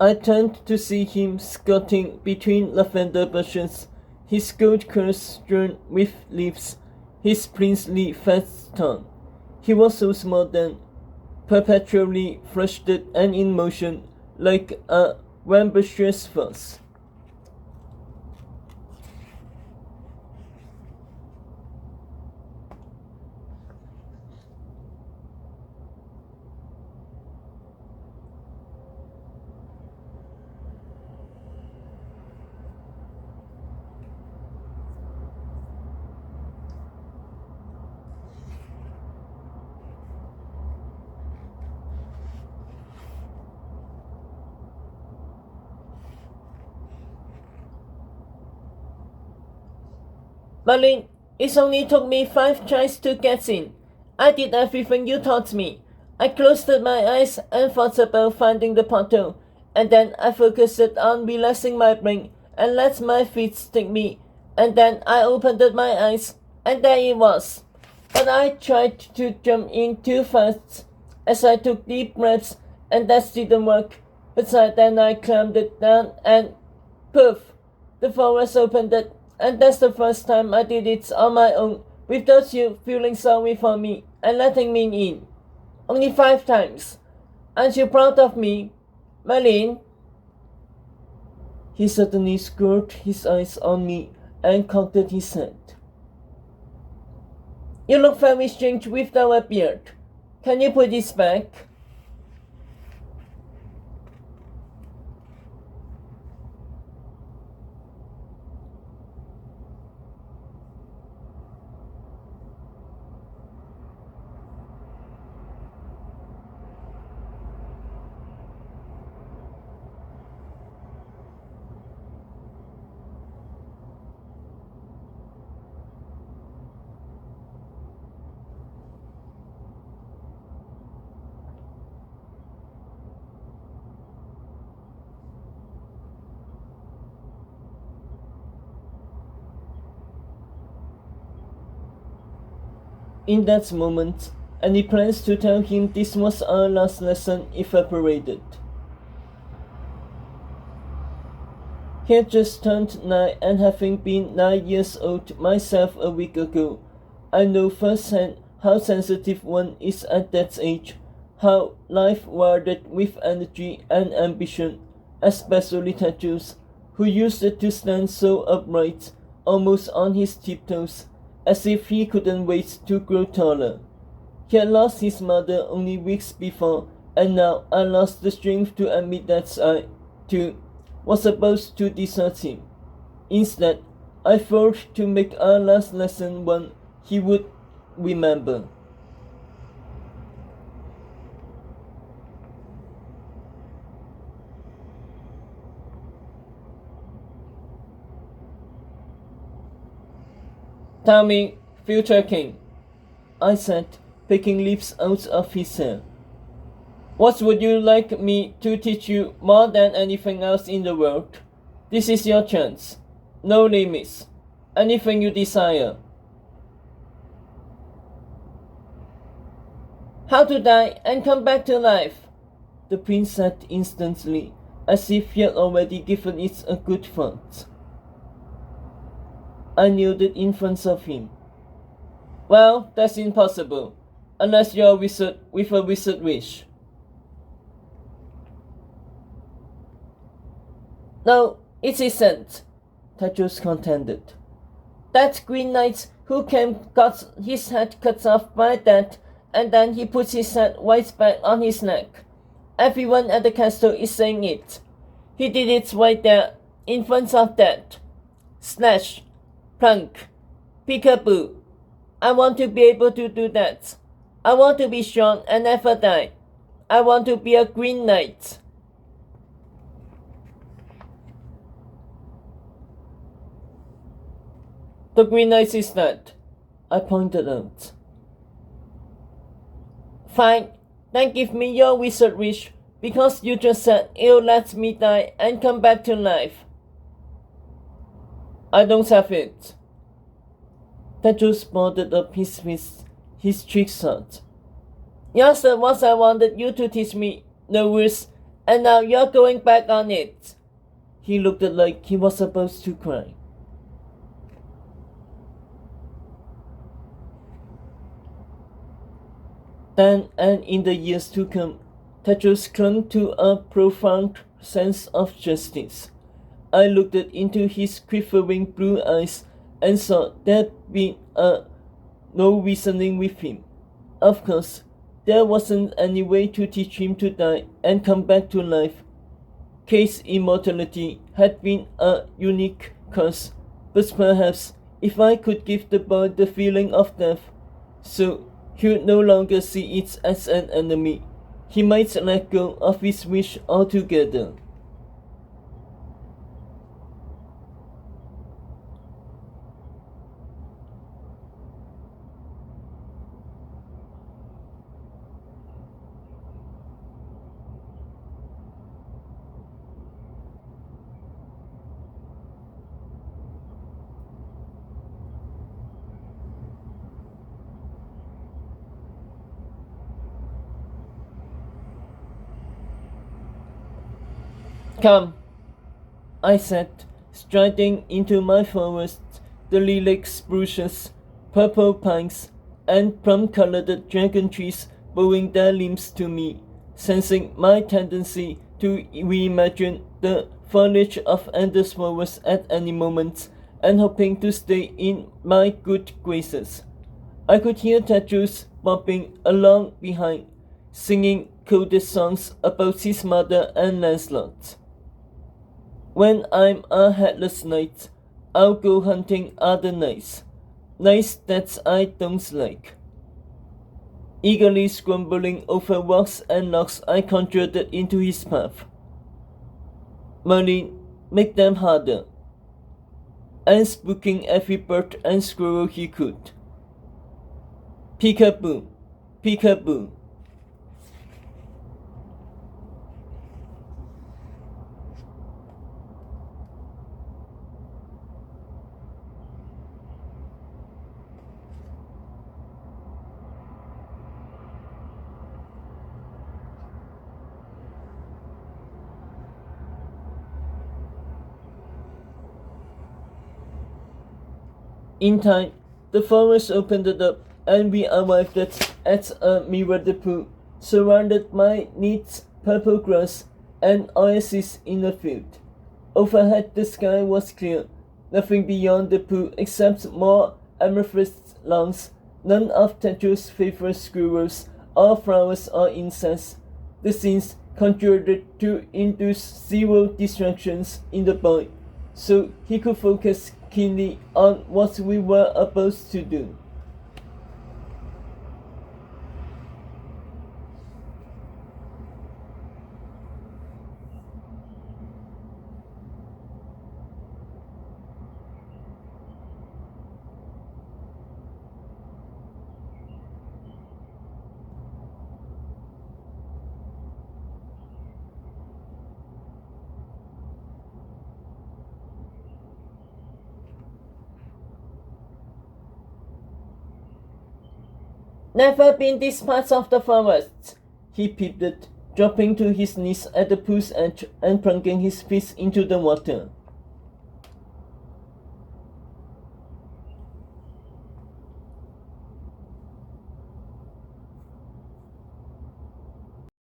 I turned to see him squatting between lavender bushes, his gold curls strewn with leaves, his princely feston. He was so small then, perpetually flushed and in motion, like a rambunctious fox. Merlin, it only took me 5 tries to get in. I did everything you taught me. I closed my eyes and thought about finding the portal, and then I focused on relaxing my brain and let my feet take me, and then I opened my eyes, and there it was. But I tried to jump in too fast as I took deep breaths, and that didn't work. But then I climbed it down, and poof, the forest opened it. And that's the first time I did it on my own, without you feeling sorry for me and letting me in. Only 5 times. Aren't you proud of me, Merlin? He suddenly screwed his eyes on me and cocked his head. You look very strange without a beard. Can you put this back? In that moment, any plans to tell him this was our last lesson evaporated. He had just turned 9, and having been 9 years old myself a week ago, I know firsthand how sensitive one is at that age, how life wired with energy and ambition, especially Tattoos, who used to stand so upright, almost on his tiptoes, as if he couldn't wait to grow taller. He had lost his mother only weeks before, and now I lost the strength to admit that I, too, was supposed to desert him. Instead, I vowed to make our last lesson one he would remember. Tell me, future king, I said, picking leaves out of his hair. What would you like me to teach you more than anything else in the world? This is your chance. No limits. Anything you desire. How to die and come back to life, the prince said instantly, as if he had already given it a good thought. I kneeled in front of him. Well, that's impossible, unless you're a wizard with a wizard wish. No, it isn't, Tattoos contended. That Green Knight who came got his head cut off by that, and then he puts his head right back on his neck. Everyone at the castle is saying it. He did it right there, in front of that. Slash. Plunk. Peekaboo. I want to be able to do that. I want to be strong and never die. I want to be a Green Knight. The Green Knight is that, I pointed out. Fine, then give me your wizard wish, because you just said you'll let me die and come back to life. I don't have it. Tattoos balled up his fist, his cheeks hot. Yes, that was I wanted you to teach me. No words, And now you're going back on it. He looked like he was supposed to cry. Then and in the years to come, Tedros clung to a profound sense of justice. I looked into his quivering blue eyes and saw there'd been no reasoning with him. Of course, there wasn't any way to teach him to die and come back to life. Kay's immortality had been a unique curse, but perhaps if I could give the boy the feeling of death, so he would no longer see it as an enemy, he might let go of his wish altogether. Come, I said, striding into my forest, the lilac spruces, purple pines, and plum-colored dragon trees bowing their limbs to me, sensing my tendency to reimagine the foliage of endless forest at any moment, and hoping to stay in my good graces. I could hear Tedros bopping along behind, singing coded songs about his mother and Lancelot. When I'm a headless knight, I'll go hunting other knights. Knights that I don't like. Eagerly scrambling over rocks and logs, I conjured into his path. Merlin, make them harder. And spooking every bird and squirrel he could. Peekaboo, peekaboo. In time, the forest opened up and we arrived at a mirrored pool, surrounded by neat purple grass and oasis in a field. Overhead the sky was clear, nothing beyond the pool except more amethyst lawns, none of Tedros' favorite squirrels or flowers or insects. The scenes conjured to induce zero distractions in the boy, so he could focus keenly on what we were about to do. Never been this part of the forest, he peeped, dropping to his knees at the pool's edge and plunging his fist into the water.